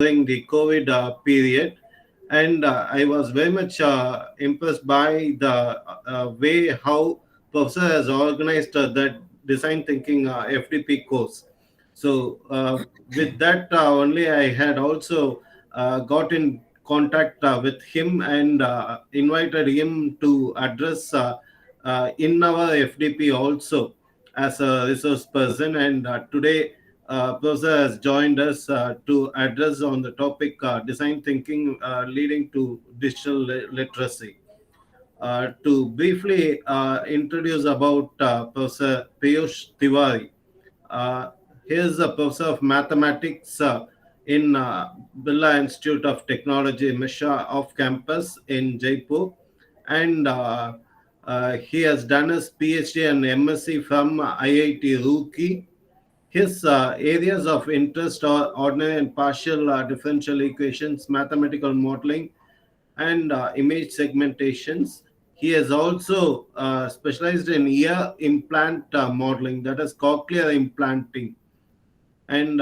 during the COVID period, and I was very much impressed by the way how Professor has organized that design thinking FDP course. So with that only, I had also got in contact with him and invited him to address in our FDP also as a resource person. And today, Professor has joined us to address on the topic design thinking leading to digital literacy. To briefly introduce about Professor Peeyush Tewari. Uh, he is a professor of mathematics in Birla Institute of Technology, Meshra off campus in Jaipur, and he has done his PhD and MSc from IIT Roorkee. His areas of interest are ordinary and partial differential equations, mathematical modeling, and image segmentations. He has also specialized in ear implant modeling, that is cochlear implanting, and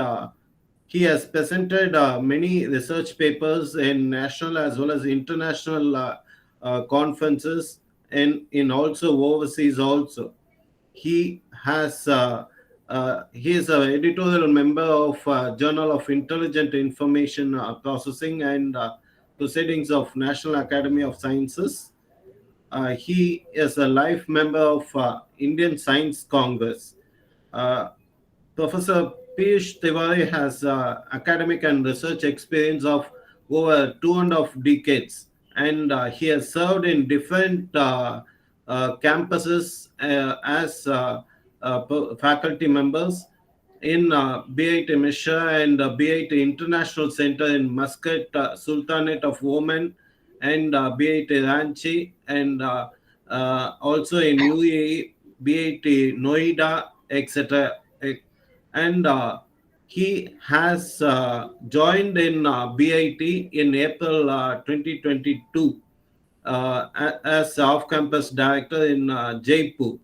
he has presented many research papers in national as well as international conferences, and in also overseas also. He is an editorial member of Journal of Intelligent Information Processing and Proceedings of National Academy of Sciences. He is a life member of Indian Science Congress. Uh, Professor Peeyush Tewari has academic and research experience of over 2.5 decades, and he has served in different campuses as faculty members in B.I.T. Meshra and B.I.T. International Center in Muscat, Sultanate of Oman, and B.I.T. Ranchi, and also in UAE, B.I.T. Noida, etc. And he has joined in BIT in April 2022 as off-campus director in Jaipur,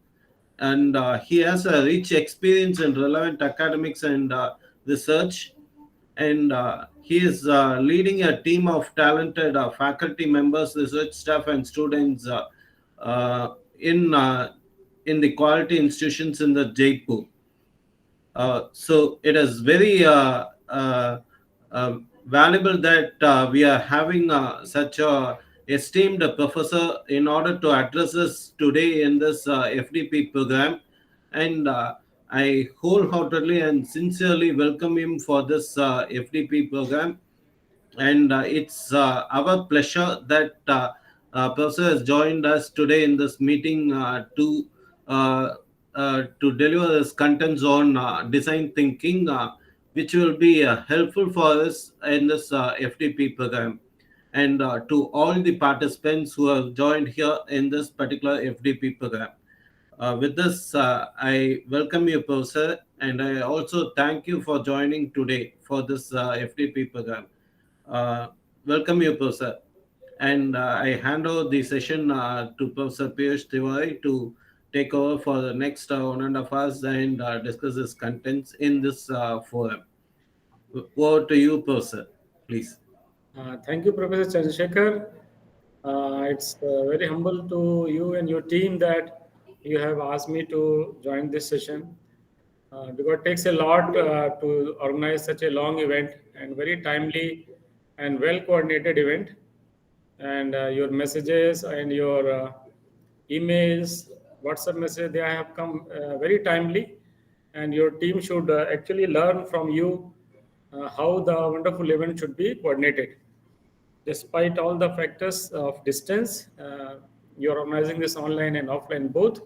and he has a rich experience in relevant academics and research, and he is leading a team of talented faculty members, research staff, and students uh, in uh, in the quality institutions in the Jaipur. So it is very valuable that we are having such a esteemed professor in order to address us today in this FDP program, and I wholeheartedly and sincerely welcome him for this FDP program. And it's our pleasure that Professor has joined us today in this meeting to deliver his contents on design thinking, which will be helpful for us in this FDP program. And to all the participants who have joined here in this particular FDP program. With this, I welcome you, Professor, and I also thank you for joining today for this FDP program. Uh, Welcome you, Professor. And I hand over the session to Professor Peeyush Tewari to take over for the next 1.5 hours and discuss his contents in this forum. Over to you, Professor, please. Thank you, Professor Chandrasekhar. It's very humble to you and your team that you have asked me to join this session because it takes a lot to organize such a long event and very timely and well coordinated event. And your messages and your emails, WhatsApp message, they have come very timely. And your team should actually learn from you how the wonderful event should be coordinated. Despite all the factors of distance, you're organizing this online and offline both.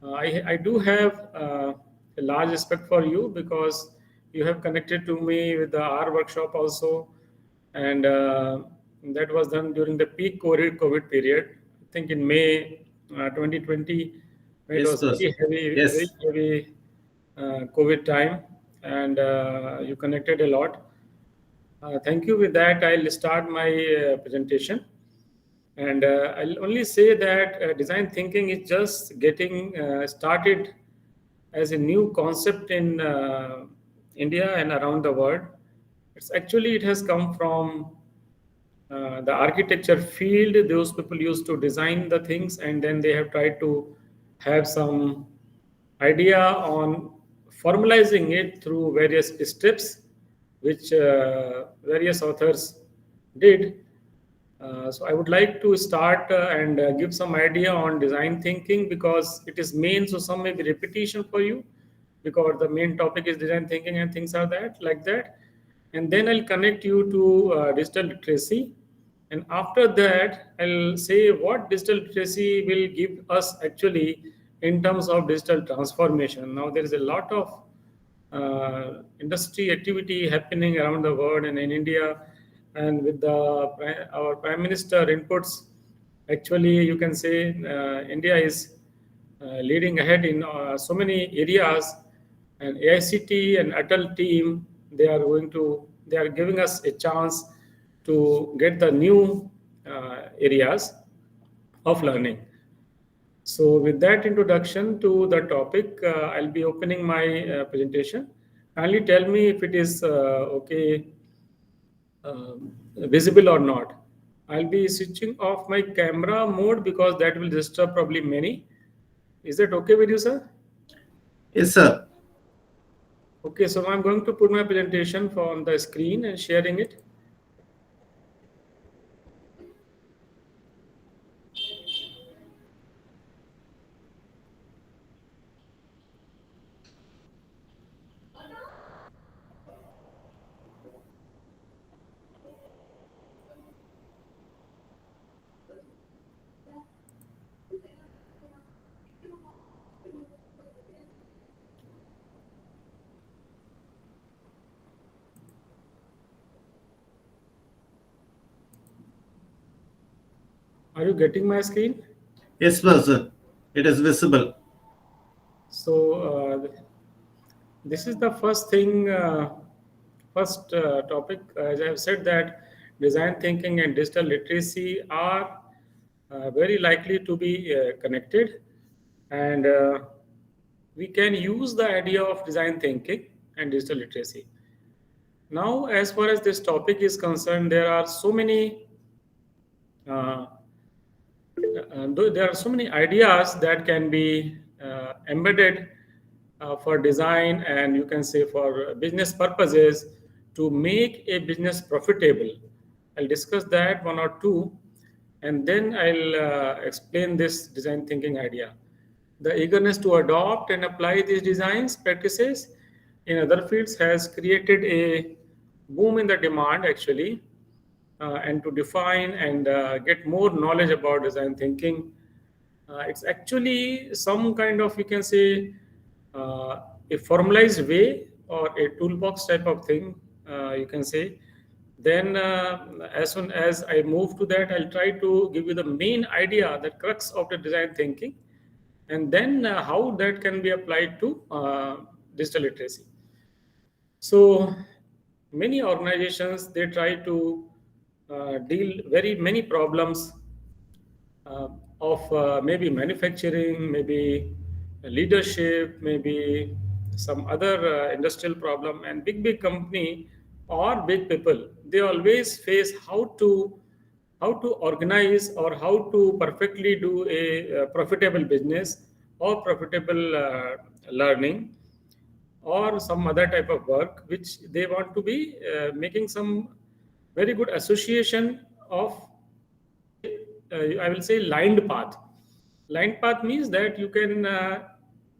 I do have a large respect for you because you have connected to me with the R workshop also, and that was done during the peak COVID period. I think in May 2020, when it Yes, was Professor. very Yes. heavy COVID time, and you connected a lot. Thank you. With that, I'll start my presentation. And I'll only say that design thinking is just getting started as a new concept in India and around the world. it has come from the architecture field. Those people used to design the things, and then they have tried to have some idea on formalizing it through various steps, which various authors did. So I would like to start and give some idea on design thinking, because it is main, so some may be repetition for you, because the main topic is design thinking and things are that like that. And then I'll connect you to digital literacy, and after that I'll say what digital literacy will give us actually in terms of digital transformation. Now there is a lot of industry activity happening around the world and in India, and with our Prime Minister inputs, actually you can say India is leading ahead in so many areas, and AICT and ATAL team, they are giving us a chance to get the new areas of learning. So with that introduction to the topic, I'll be opening my presentation. Kindly tell me if it is okay, visible or not. I'll be switching off my camera mode because that will disturb probably many. Is that okay with you, sir? Yes, sir. Okay, so I'm going to put my presentation on the screen and sharing it. Are you getting my screen? Yes, sir. It is visible. So this is the first thing, first topic. As I have said, that design thinking and digital literacy are very likely to be connected, and we can use the idea of design thinking and digital literacy. Now, as far as this topic is concerned, there are so many uh, there are so many ideas that can be embedded for design, and you can say for business purposes, to make a business profitable. I'll discuss that one or two, and then I'll explain this design thinking idea. The eagerness to adopt and apply these designs practices in other fields has created a boom in the demand actually, and to define and get more knowledge about design thinking. It's actually some kind of, you can say, a formalized way or a toolbox type of thing, you can say. Then, as soon as I move to that, I'll try to give you the main idea, the crux of the design thinking, and then how that can be applied to digital literacy. So many organizations, they try to deal very many problems uh, of maybe manufacturing, maybe leadership, maybe some other industrial problem, and big company or big people, they always face how to organize or how to perfectly do a profitable business or profitable learning or some other type of work which they want to be making some very good association of, I will say, lined path. Lined path means that you can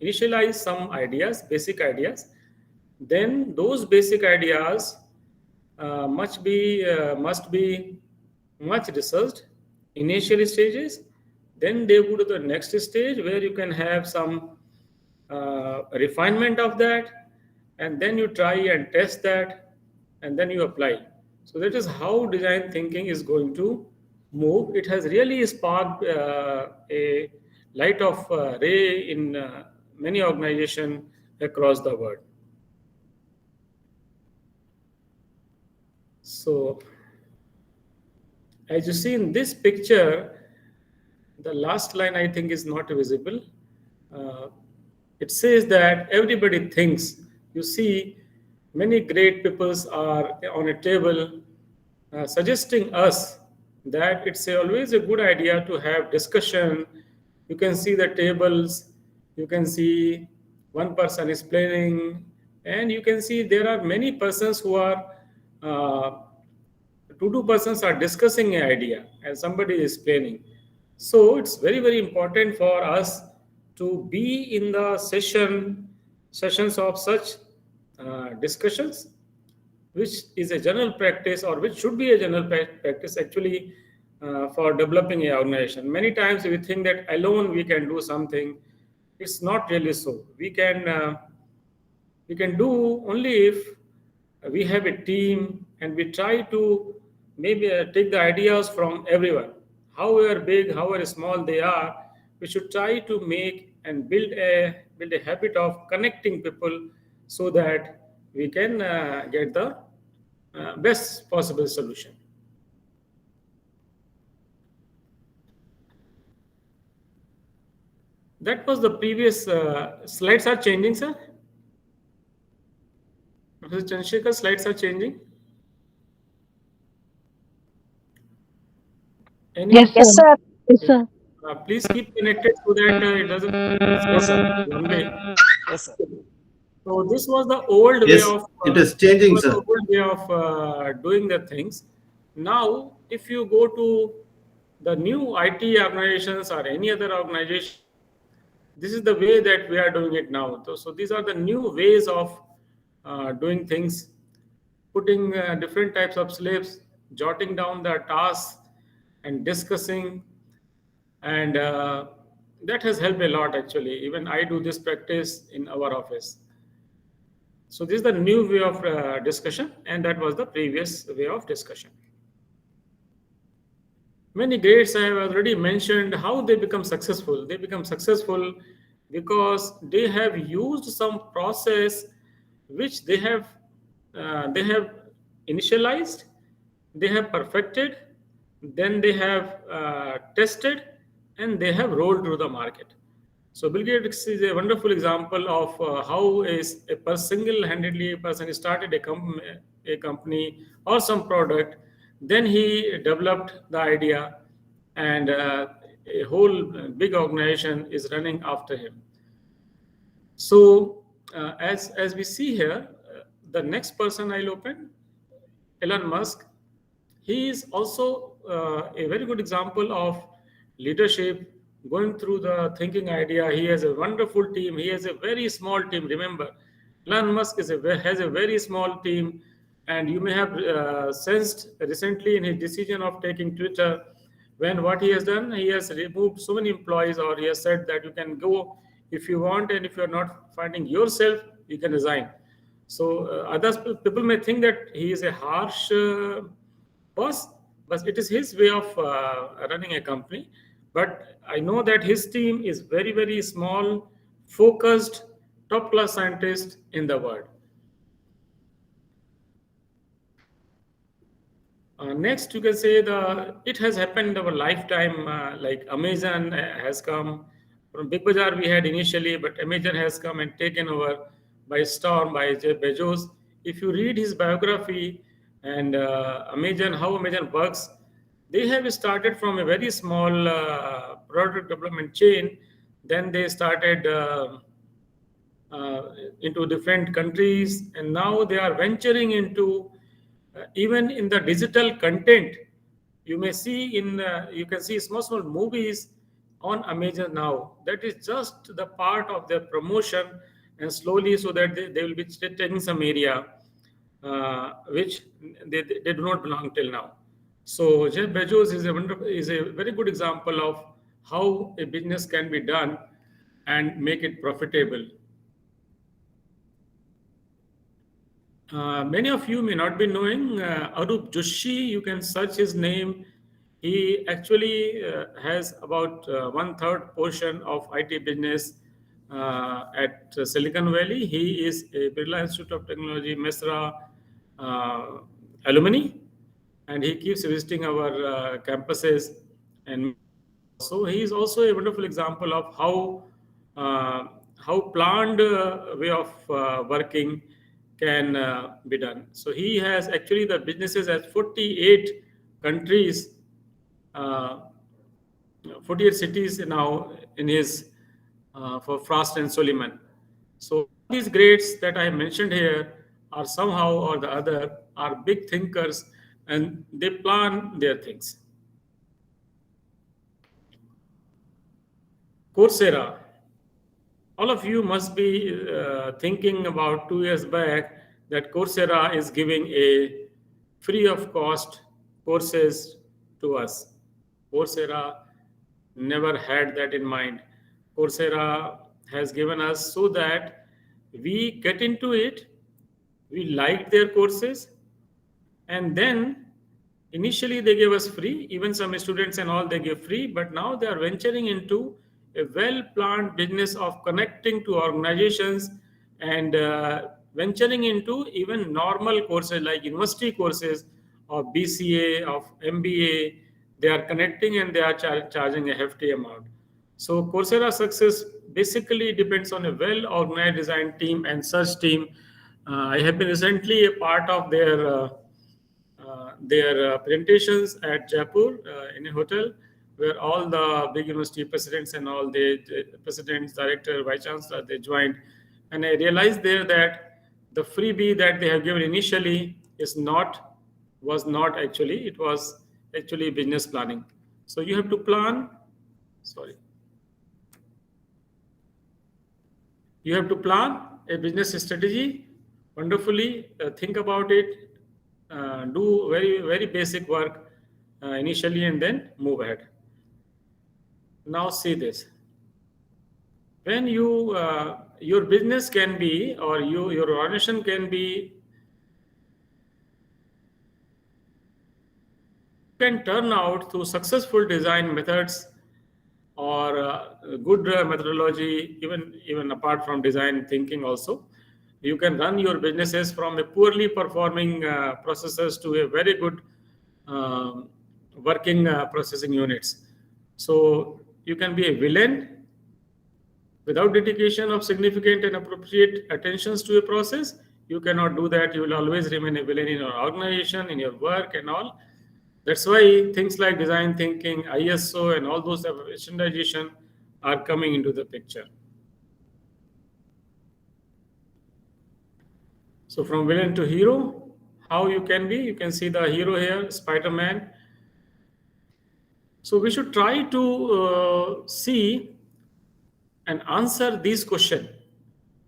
initialize some ideas, basic ideas. Then those basic ideas must be much researched initial stages. Then they go to the next stage where you can have some refinement of that, and then you try and test that, and then you apply. So that is how design thinking is going to move. It has really sparked a light of ray in many organizations across the world. So as you see in this picture, the last line I think is not visible. Uh, it says that everybody thinks. You see, many great peoples are on a table suggesting us that it's always a good idea to have discussion. You can see the tables, you can see one person is planning, and you can see there are many persons who are uh, two persons are discussing an idea and somebody is planning. So it's very very important for us to be in the sessions of such discussions, which is a general practice or which should be a general practice actually for developing an organization. Many times we think that alone we can do something. It's not really so. We can do only if we have a team and we try to maybe take the ideas from everyone, however big, however small they are. We should try to make and build a habit of connecting people so that we can get the best possible solution. That was the previous slides are changing, sir. Professor Chandrasekhar, slides are changing. Any of Yes, Yes, sir. sir. Yes, yeah. sir. Please keep connected so that it doesn't Yes, go sir. one way. Yes, sir. So this was the old way Yes, of it is changing, was the sir. old way of doing the things. Now, if you go to the new IT organizations or any other organization, this is the way that we are doing it now. So these are the new ways of doing things, putting different types of slaves, jotting down the tasks, and discussing, and that has helped a lot actually. Even I do this practice in our office. So this is the new way of discussion, and that was the previous way of discussion. Many greats I have already mentioned how they become successful. They become successful because they have used some process which they have initialized, they have perfected, then they have tested, and they have rolled through the market. So Bill Gates is a wonderful example of how a single-handedly a person started a company or some product, then he developed the idea, and a whole big organization is running after him. So as we see here, the next person I'll open, Elon Musk. He is also a very good example of leadership, going through the thinking idea. He has a wonderful team. He has a very small team. Remember, Elon Musk has a very small team, and you may have sensed recently in his decision of taking Twitter, when what he has done, he has removed so many employees, or he has said that you can go if you want, and if you are not finding yourself, you can resign. So others people may think that he is a harsh boss, but it is his way of running a company. But I know that his team is very very small, focused, top class scientists in the world. Next, you can say the it has happened in our lifetime. Like Amazon has come from Big Bazaar we had initially, but Amazon has come and taken over by storm by Jeff Bezos. If you read his biography and Amazon, how Amazon works, they have started from a very small product development chain. Then they started uh, into different countries, and now they are venturing into even in the digital content. You may see you can see small small movies on Amazon now. That is just the part of their promotion, and slowly, so that they will be taking some area which they do not belong till now. So Jeff Bezos is a very good example of how a business can be done and make it profitable. Many of you may not be knowing Arup Joshi. You can search his name. He actually has about one third portion of IT business at Silicon Valley. He is a Birla Institute of Technology, Meshra uh, alumni, and he keeps visiting our campuses and meeting us also. He is also a wonderful example of uh, how planned way of working can be done. So he has actually the businesses at 48 countries, uh, 48 cities now in his for Frost and Suleiman. So all these greats that I mentioned here are somehow or the other are big thinkers, and they plan their things. Coursera. All of you must be thinking about 2 years back that Coursera is giving a free of cost courses to us. Coursera never had that in mind. Coursera has given us so that we get into it, we like their courses, and then initially they gave us free, even some students and all they give free, but now they are venturing into a well planned business of connecting to organizations and venturing into even normal courses like university courses of BCA, of MBA. They are connecting and they are charging a hefty amount. So Coursera success basically depends on a well organized design team and search team. I have been recently a part of their presentations at Jaipur in a hotel where all the big university presidents and all the presidents, director, vice chancellor, they joined. And I realized there that the freebie that they have given initially was not actually, it was actually business planning. So you have to plan, sorry. You have to plan a business strategy wonderfully, think about it, do very basic work initially, and then move ahead. Now see this. When your business can be, or your organization can be, can turn out through successful design methods or good methodology, even apart from design thinking also. You can run your businesses from a poorly performing processes to a very good um, working processing units. So you can be a villain without dedication of significant and appropriate attentions to a process. You cannot do that. You will always remain a villain in your organization, in your work and all. That's why things like design thinking, ISO, and all those type of standardization are coming into the picture. So from villain to hero, how you can be? You can see the hero here, Spider-Man. So we should try to see and answer these questions.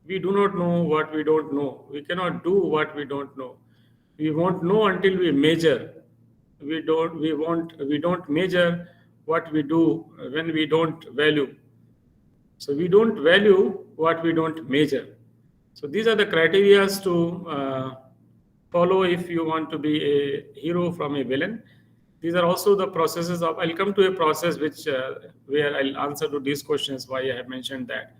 We do not know what we don't know. We cannot do what we don't know. We won't know until we measure. We don't measure what we do when we don't value. So we don't value what we don't measure. So these are the criteria to follow if you want to be a hero from a villain. These are also the processes of. I'll come to a process which where I'll answer to these questions. Why I have mentioned that.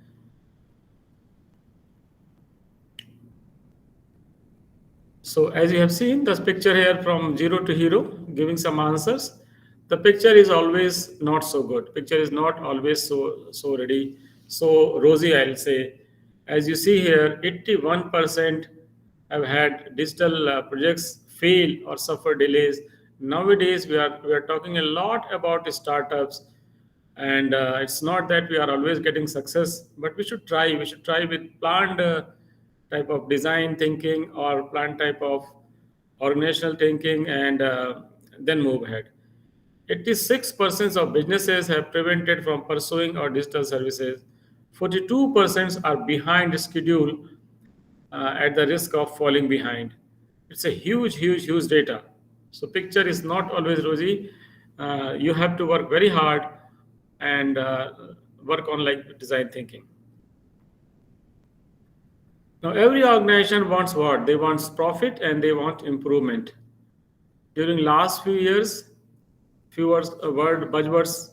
So as you have seen this picture here from zero to hero, giving some answers. The picture is always not so good. Picture is not always so ready, so rosy. I'll say, as you see here, 81% have had digital projects fail or suffer delays. Nowadays, we are talking a lot about startups, and it's not that we are always getting success, but we should try with planned type of design thinking or planned type of organizational thinking, and then move ahead. 86% of businesses have prevented from pursuing our digital services. 42% are behind schedule at the risk of falling behind. It's a huge data. So picture is not always rosy. You have to work very hard and work on like design thinking. Now every organization wants what? They want profit and they want improvement. During last few years, few words, word buzzwords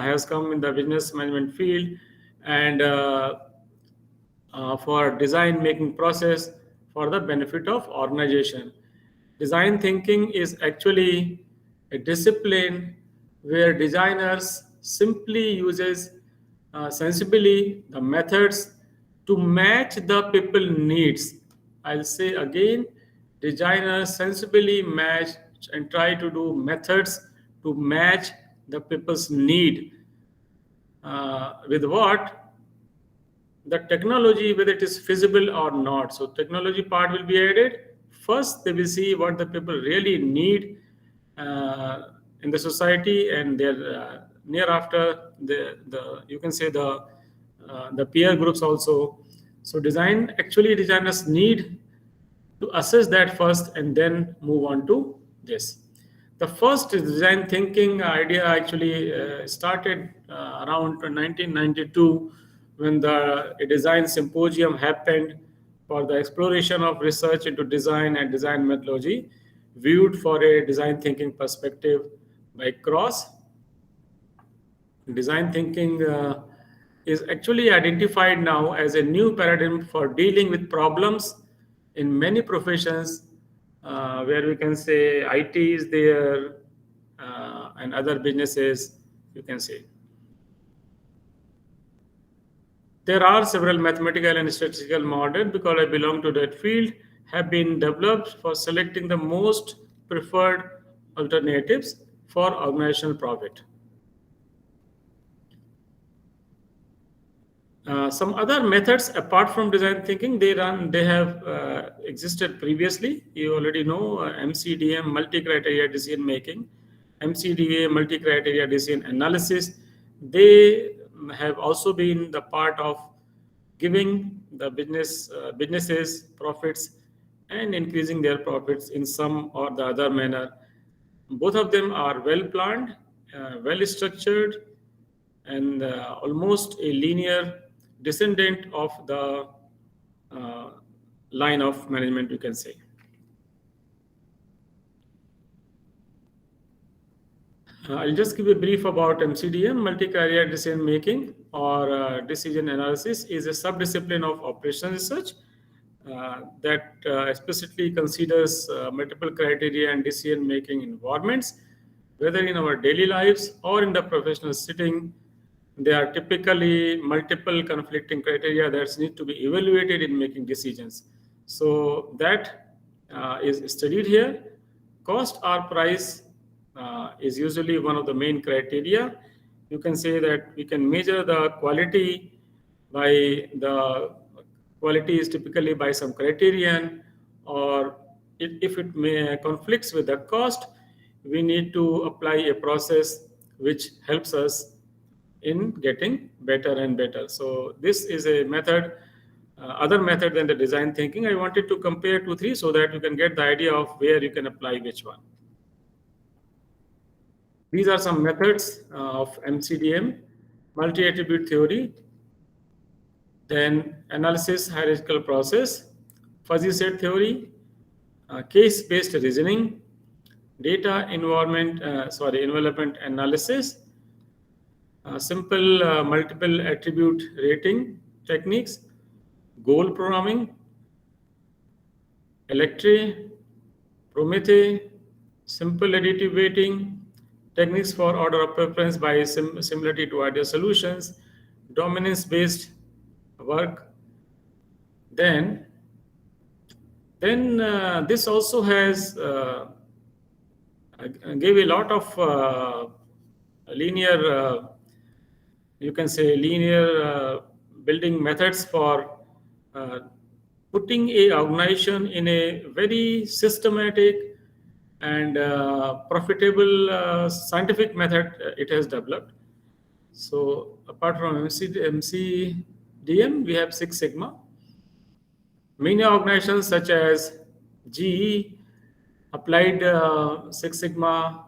has come in the business management field, and for design making process for the benefit of organization. Design thinking is actually a discipline where designers simply uses sensibly the methods to match the people needs I'll say again, designers sensibly match and try to do methods to match the people's need with what the technology, whether it is feasible or not. So technology part will be added. First, they will see what the people really need in the society, and their near after the you can say the peer groups also. So designers need to assess that first and then move on to this. The first design thinking idea actually started around 1992 when a design symposium happened for the exploration of research into design and design methodology viewed for a design thinking perspective by Cross. Design thinking is actually identified now as a new paradigm for dealing with problems in many professions, where we can say IT is there, and other businesses, you can say. There are several mathematical and statistical models, because I belong to that field, have been developed for selecting the most preferred alternatives for organizational profit. Some other methods apart from design thinking, they have existed previously. You already know MCDM, multi-criteria decision making, MCDA, multi-criteria decision analysis. They have also been the part of giving the businesses profits and increasing their profits in some or the other manner. Both of them are well planned, well structured, and almost a linear descendant of the uh, line of management, you can say. I'll just give a brief about MCDM. Multi-career decision making or decision analysis is a subdiscipline of operational research that explicitly considers multiple criteria and decision making environments, whether in our daily lives or in the professional setting. There are typically multiple conflicting criteria that need to be evaluated in making decisions. So that is studied here. Cost or price is usually one of the main criteria. You can say that we can measure the quality by the quality is typically by some criterion, or if it may conflicts with the cost, we need to apply a process which helps us in getting better and better. So this is a method, other method than the design thinking. I wanted to compare 2 3 so that you can get the idea of where you can apply which one. These are some methods of MCDM: multi-attribute theory, then analysis hierarchical process, fuzzy set theory, case-based reasoning, data envelopment analysis, simple multiple attribute rating techniques, goal programming, Electri, Promethe, simple additive weighting, techniques for order of preference by similarity to ideal solutions, dominance-based work. Then this also has gave a lot of linear, you can say linear building methods for putting a organization in a very systematic and profitable scientific method it has developed. So apart from MCDM, we have Six Sigma. Many organizations such as GE applied Six Sigma,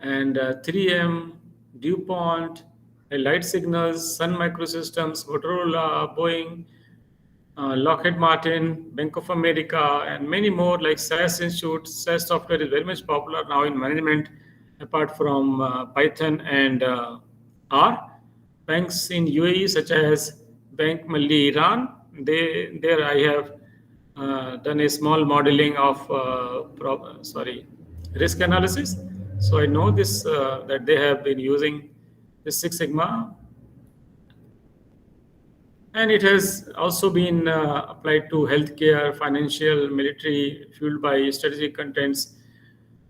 and 3M, DuPont, Light Signals, Sun Microsystems, Motorola, Boeing, Lockheed Martin, Bank of America, and many more like SAS Institute. SAS software is very much popular now in management, apart from Python and R. Banks in UAE such as Bank Malli Iran, there I have done a small modeling of risk analysis. So I know this that they have been using this Six Sigma. And it has also been applied to healthcare, financial, military, fueled by strategic contents,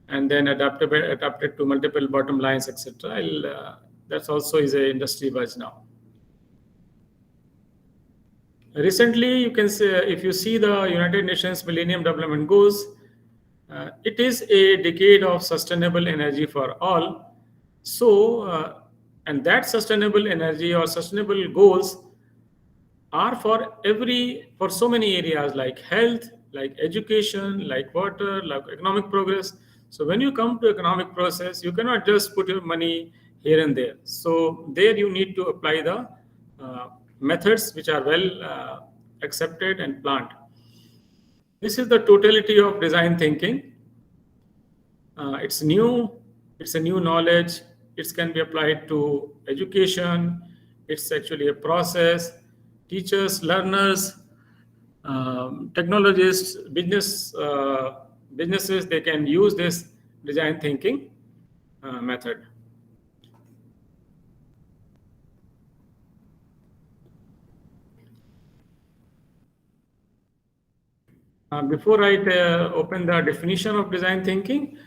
and then adapted to multiple bottom lines, etc. That's also is a industry buzz now. Recently, you can say, if you see the United Nations Millennium Development Goals, it is a decade of sustainable energy for all. So, and that sustainable energy or sustainable goals are for so many areas like health, like education, like water, like economic progress. So when you come to economic process, you cannot just put your money here and there. So there you need to apply the methods which are well accepted and planned. This is the totality of design thinking. It's new, it's a new knowledge. It can be applied to education. It's actually a process. Teachers, learners, technologists, businesses, they can use this design thinking method. Before I open the definition of design thinking,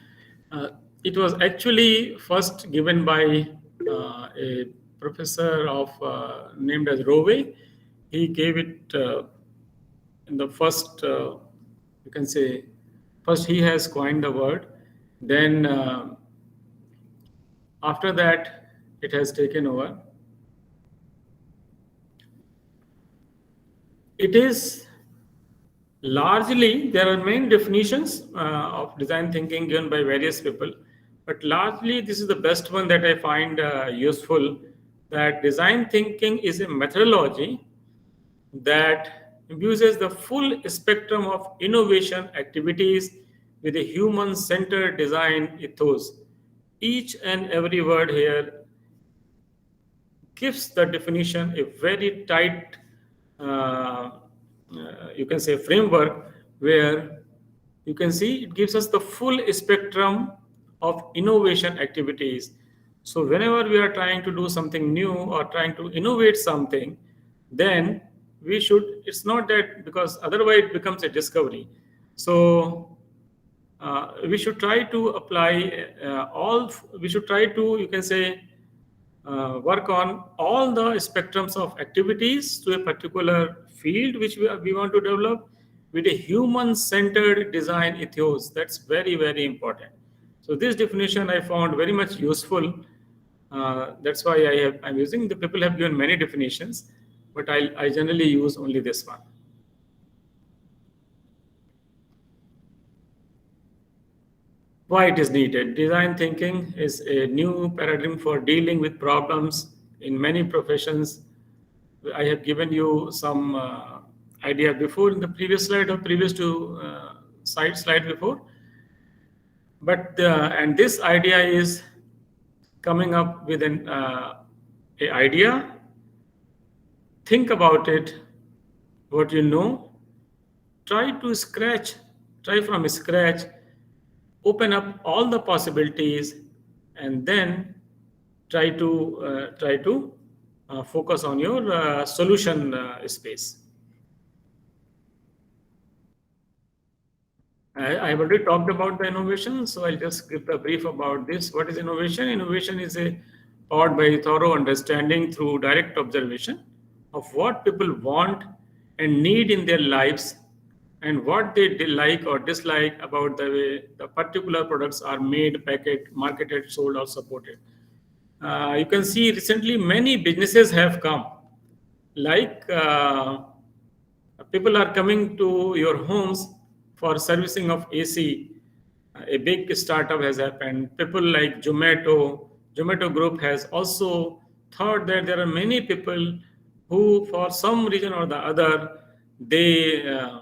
uh, it was actually first given by a professor of named as Rowe. He gave it in the first, you can say, first he has coined the word. Then after that, it has taken over. It is largely, there are many definitions of design thinking given by various people, but largely this is the best one that I find useful, that design thinking is a methodology that uses the full spectrum of innovation activities with a human-centered design ethos. Each and every word here gives the definition a very tight, you can say, framework where you can see it gives us the full spectrum of innovation activities. So whenever we are trying to do something new or trying to innovate something, then we should, it's not that, because otherwise it becomes a discovery. So we should try to apply we should try to, you can say, work on all the spectrums of activities to a particular field which we want to develop with a human-centered design ethos. That's very, very important. So this definition I found very much useful. That's why I'm using. The people have given many definitions, but I generally use only this one. Why it is needed? Design thinking is a new paradigm for dealing with problems in many professions. I have given you some idea before in the previous slide or previous to slide before. But and this idea is coming up with an a idea. Think about it, what you know. Try from scratch, open up all the possibilities, and then try to focus on your solution space. I've already talked about the innovation, so I'll just give a brief about this. What is innovation? Innovation is powered by thorough understanding through direct observation of what people want and need in their lives, and what they like or dislike about the way the particular products are made, packaged, marketed, sold, or supported. You can see recently many businesses have come, like people are coming to your homes for servicing of AC. A big startup has happened. People like Zomato Group has also thought that there are many people who, for some reason or the other, they uh,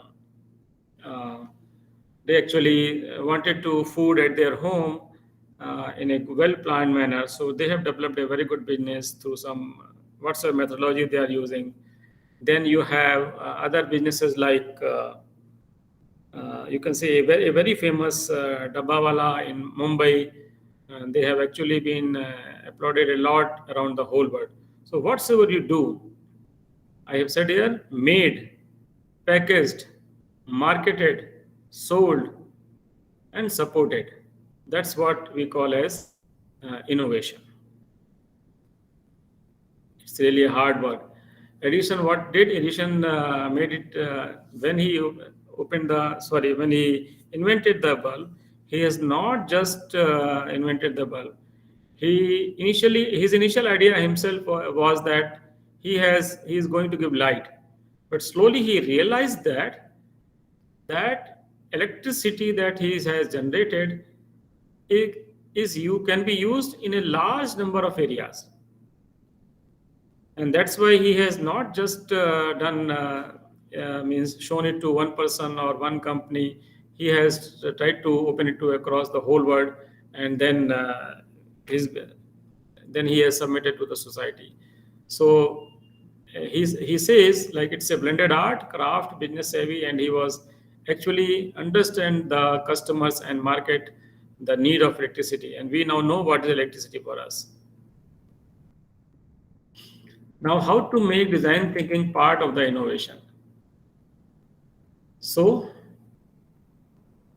they actually wanted to food at their home in a well-planned manner. So they have developed a very good business through some whatsoever methodology they are using. Then you have other businesses like you can say a very famous Dabbawala in Mumbai. They have actually been applauded a lot around the whole world. So whatsoever you do, I have said here, made, packaged, marketed, sold, and supported. That's what we call as innovation. It's really a hard work. Edison, what did Edison made it when he when he invented the bulb? He has not just invented the bulb. His initial idea himself was that he is going to give light, but slowly he realized that electricity that he has generated can be used in a large number of areas, and that's why he has not just done means shown it to one person or one company. He has tried to open it to across the whole world, and his then he has submitted to the society. So he says like it's a blended art, craft, business savvy, and he was actually understand the customers and market the need of electricity, and we now know what is electricity for us. Now, how to make design thinking part of the innovation? So,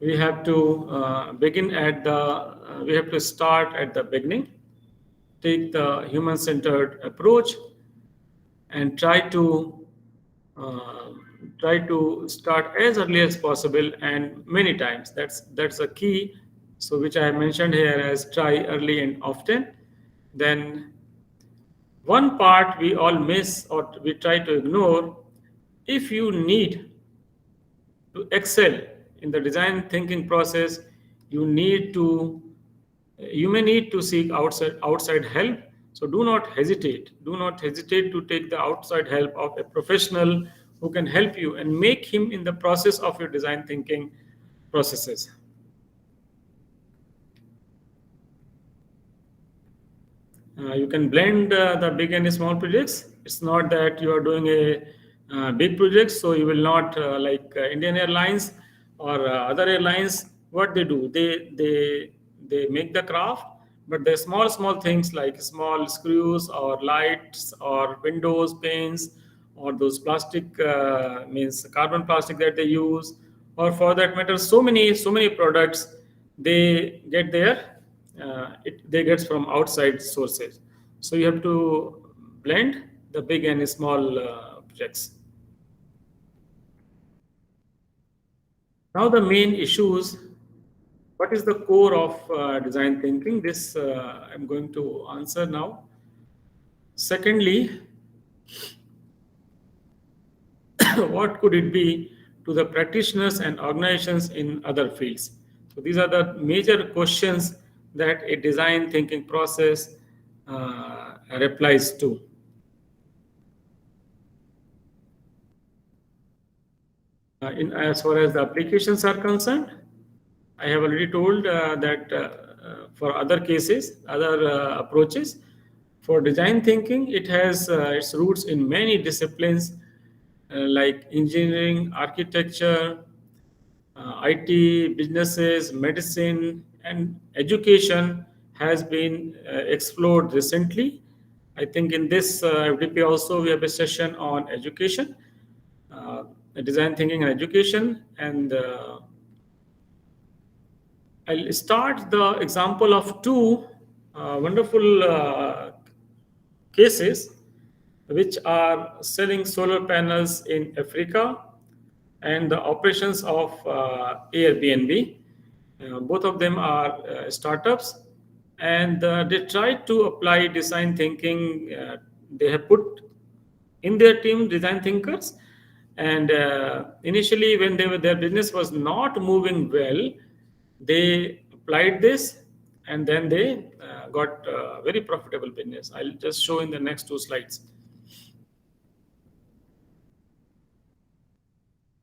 we have to we have to start at the beginning, take the human-centered approach, and try to start as early as possible and many times. That's a key. So, which I have mentioned here as try early and often. Then one part we all miss or we try to ignore: if you need to excel in the design thinking process, you may need to seek outside help. So do not hesitate to take the outside help of a professional who can help you and make him in the process of your design thinking processes. You can blend the big and small projects. It's not that you are doing a big project, so you will not like Indian Airlines or other airlines. What they do, they make the craft, but the small things like small screws or lights or windows panes or those plastic means carbon plastic that they use, or for that matter, so many products they get there. They get from outside sources. So you have to blend the big and small projects. Now the main issues. What is the core of design thinking? This I'm going to answer now. Secondly, what could it be to the practitioners and organizations in other fields? So these are the major questions that a design thinking process replies to. As far as the applications are concerned, I have already told that for other cases, other approaches, for design thinking, it has its roots in many disciplines like engineering, architecture, IT, businesses, medicine, and education has been explored recently. I think in this FDP also we have a session on education, design thinking and education, and I'll start the example of two wonderful cases which are selling solar panels in Africa and the operations of Airbnb. Both of them are startups, and they tried to apply design thinking. They have put in their team design thinkers, and initially when their business was not moving well, they applied this, and then they got very profitable business. I'll just show in the next two slides.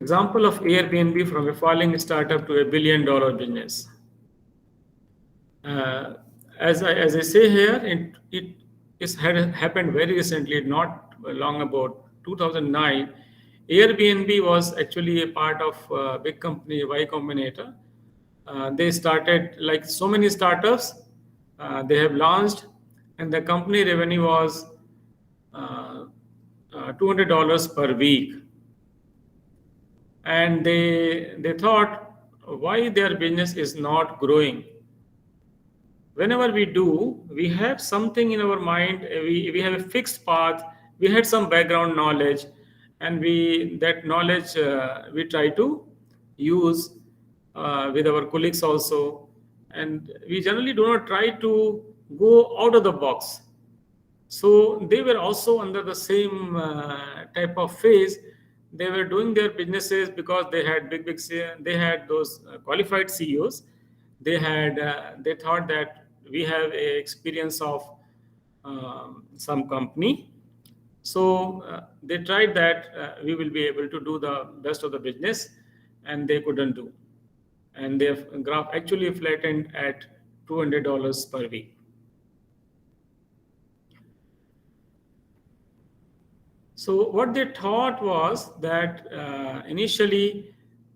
Example of Airbnb from a falling startup to $1 billion business. As I say here, it had happened very recently, not long about 2009. Airbnb was actually a part of a big company, Y Combinator. They started like so many startups. They have launched, and the company revenue was $200 per week, and they thought why their business is not growing. Whenever we do, we have something in our mind, we have a fixed path, we had some background knowledge, and that knowledge we try to use with our colleagues also, and we generally do not try to go out of the box. So they were also under the same type of phase. They were doing their businesses because they had they had those qualified CEOs. They thought that we have a experience of some company. So they tried that we will be able to do the best of the business, and they couldn't do. And their graph actually flattened at $200 per week. So what they thought was that initially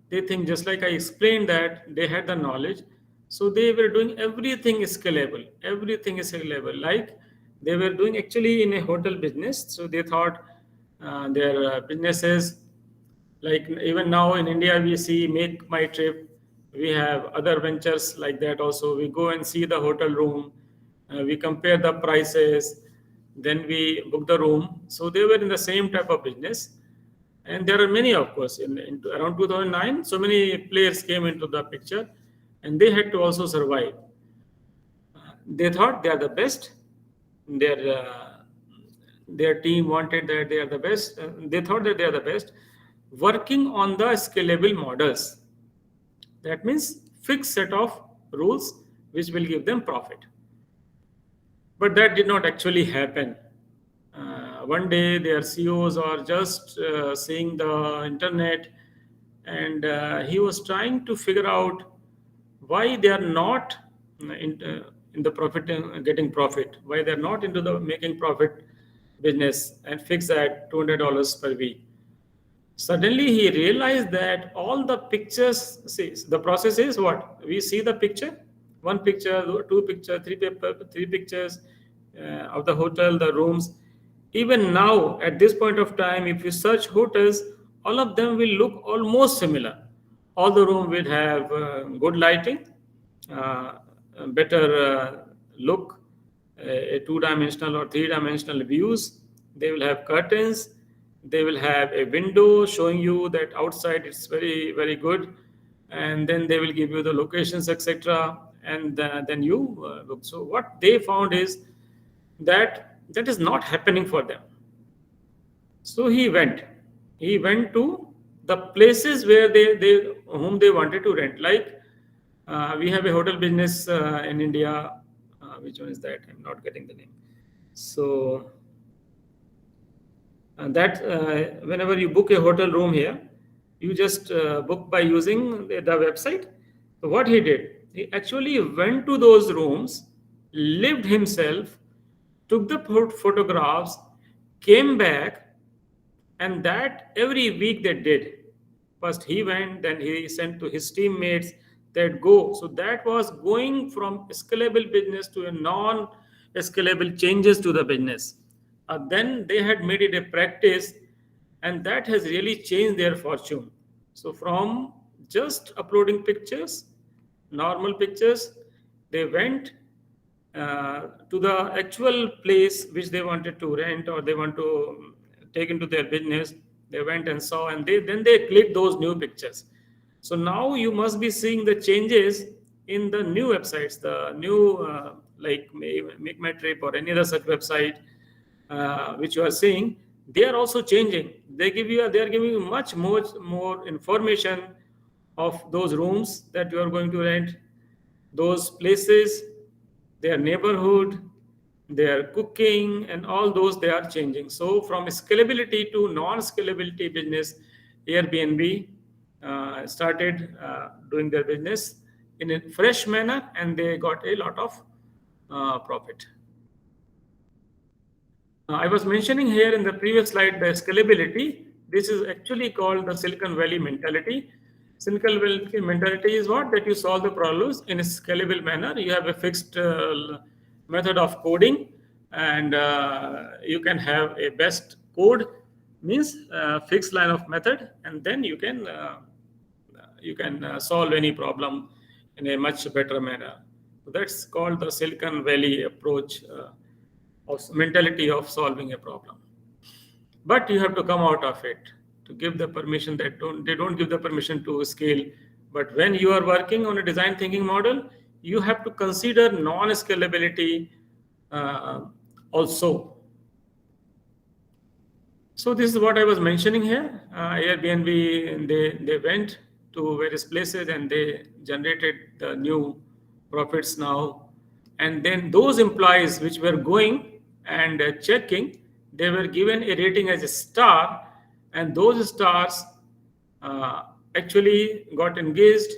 they think, just like I explained, that they had the knowledge. So they were doing everything scalable. Everything is scalable. Like they were doing actually in a hotel business. So they thought their businesses, like even now in India, we see Make My Trip. We have other ventures like that also. We go and see the hotel room. We compare the prices, then we book the room. So they were in the same type of business, and there are many, of course, in around 2009. So many players came into the picture, and they had to also survive. They thought they are the best. Their their team wanted that they are the best. They thought that they are the best, working on the scalable models. That means fixed set of rules which will give them profit. But that did not actually happen. One day their CEOs are just seeing the internet, and he was trying to figure out why they are not in the profit, getting profit, why they are not into the making profit business, and fix at $200 per week. Suddenly he realized that all the pictures, see, the process is what? We see the picture, one picture, two pictures, three pictures of the hotel, the rooms. Even now, at this point of time, if you search hotels, all of them will look almost similar. All the room will have good lighting, better look, a two-dimensional or three-dimensional views. They will have curtains. They will have a window showing you that outside it's very, very good. And then they will give you the locations, etc. And then you look. So what they found is that that is not happening for them. So he went to the places where they whom they wanted to rent. Like we have a hotel business in India. Which one is that? I'm not getting the name. So that whenever you book a hotel room here, you just book by using the website. So what he did, he actually went to those rooms, lived himself, took the photographs, came back, and that every week they did. First he went, then he sent to his teammates that go. So that was going from scalable business to a non-scalable changes to the business. Then they had made it a practice, and that has really changed their fortune. So from just uploading pictures, normal pictures, they went to the actual place which they wanted to rent or they want to take into their business. They went and saw, and then they clicked those new pictures. So now you must be seeing the changes in the new websites, the new like Make My Trip or any other such website which you are seeing. They are also changing. They are giving you much more information of those rooms that you are going to rent, those places, their neighborhood, their cooking, and all those they are changing. So from scalability to non-scalability business, Airbnb started doing their business in a fresh manner, and they got a lot of profit. I was mentioning here in the previous slide the scalability. This is actually called the Silicon Valley mentality. Silicon Valley mentality is what? That you solve the problems in a scalable manner. You have a fixed method of coding, and you can have a best code means fixed line of method, and then you can solve any problem in a much better manner. So that's called the Silicon Valley approach of mentality of solving a problem. But you have to come out of it to give the permission. That they don't give the permission to scale. But when you are working on a design thinking model, you have to consider non-scalability also. So this is what I was mentioning here. Airbnb, they went to various places and they generated the new profits now. And then those employees which were going and checking, they were given a rating as a star, and those stars actually got engaged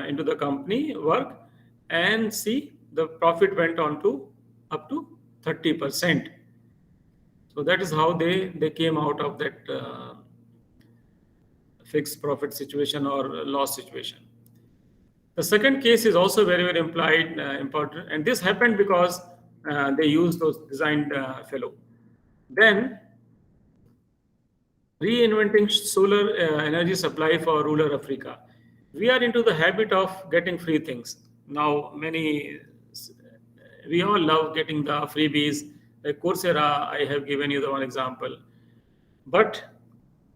into the company work, and see the profit went on to up to 30%. So that is how they came out of that fixed profit situation or loss situation. The second case is also very, very important, and this happened because they used those designed fellow. Then reinventing solar energy supply for rural Africa. We are into the habit of getting free things. Now, we all love getting the freebies. Like Coursera, I have given you the one example. But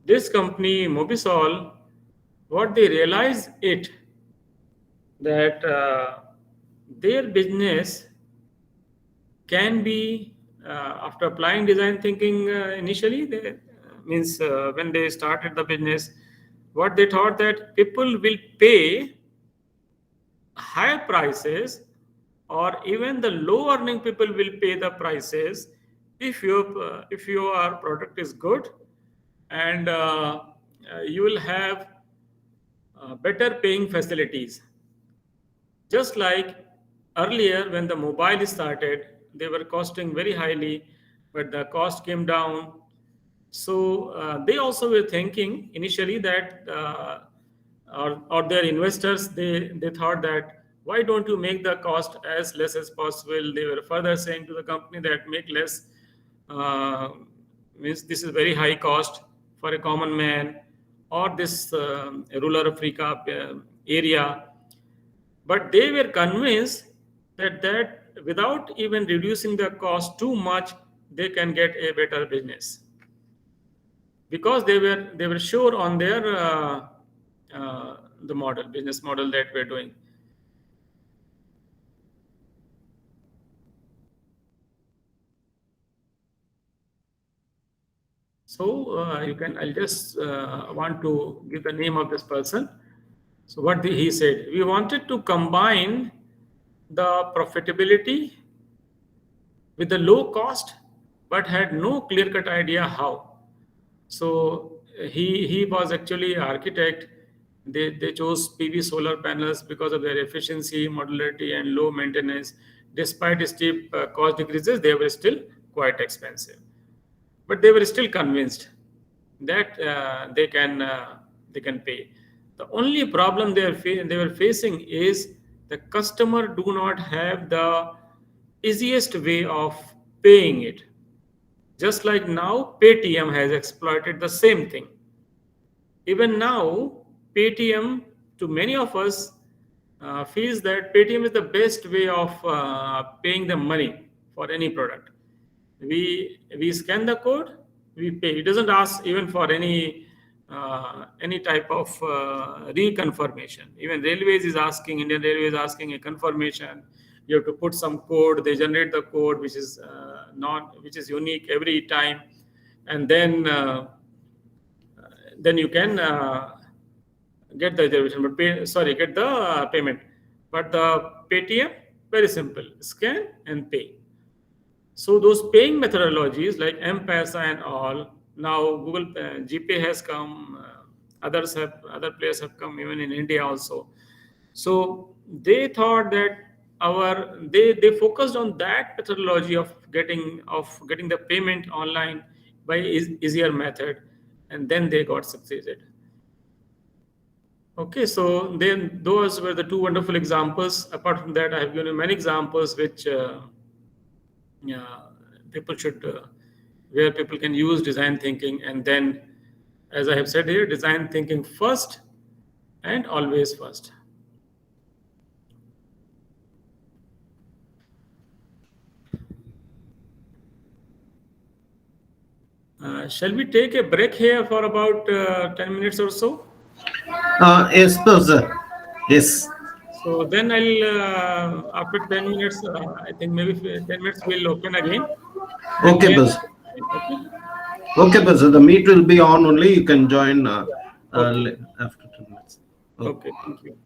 this company, Mobisol, what they realize that their business can be, after applying design thinking initially, when they started the business, what they thought that people will pay higher prices, or even the low earning people will pay the prices if your product is good, and you will have better paying facilities. Just like earlier when the mobile started, they were costing very highly, but the cost came down. So they also were thinking initially that, or their investors, they thought that, why don't you make the cost as less as possible? They were further saying to the company that make less, means this is very high cost for a common man, or this rural Africa area. But they were convinced that without even reducing the cost too much, they can get a better business, because they were sure on their the business model that we're doing. So I'll just want to give the name of this person. So what he said, we wanted to combine the profitability with the low cost, but had no clear-cut idea how. So he was actually an architect. They chose PV solar panels because of their efficiency, modularity, and low maintenance. Despite steep cost decreases, they were still quite expensive. But they were still convinced that they can pay. The only problem they were facing is the customer do not have the easiest way of paying it. Just like now, Paytm has exploited the same thing. Even now, Paytm, to many of us, feels that Paytm is the best way of paying the money for any product. We scan the code, we pay. It doesn't ask even for any type of reconfirmation. Even Indian Railways is asking a confirmation. You have to put some code. They generate the code, which is unique every time, and then you can get the reservation. But get the payment. But the Paytm, very simple: scan and pay. So those paying methodologies like M-Pesa and all, now Google GPay has come, other players have come, even in India also. So they thought that they focused on that methodology of getting the payment online by easier method, and then they got succeeded. Okay, so then those were the two wonderful examples. Apart from that, I have given you many examples which people should where people can use design thinking. And then, as I have said here, design thinking first and always first. Shall we take a break here for about 10 minutes or so? Yes, Professor. Yes. So then I'll, after 10 minutes, I think maybe 10 minutes, we'll open again. And Okay, then, Professor. okay? Okay, Professor. The meet will be on only. You can join Okay. after 10 minutes. Okay. Okay, thank you.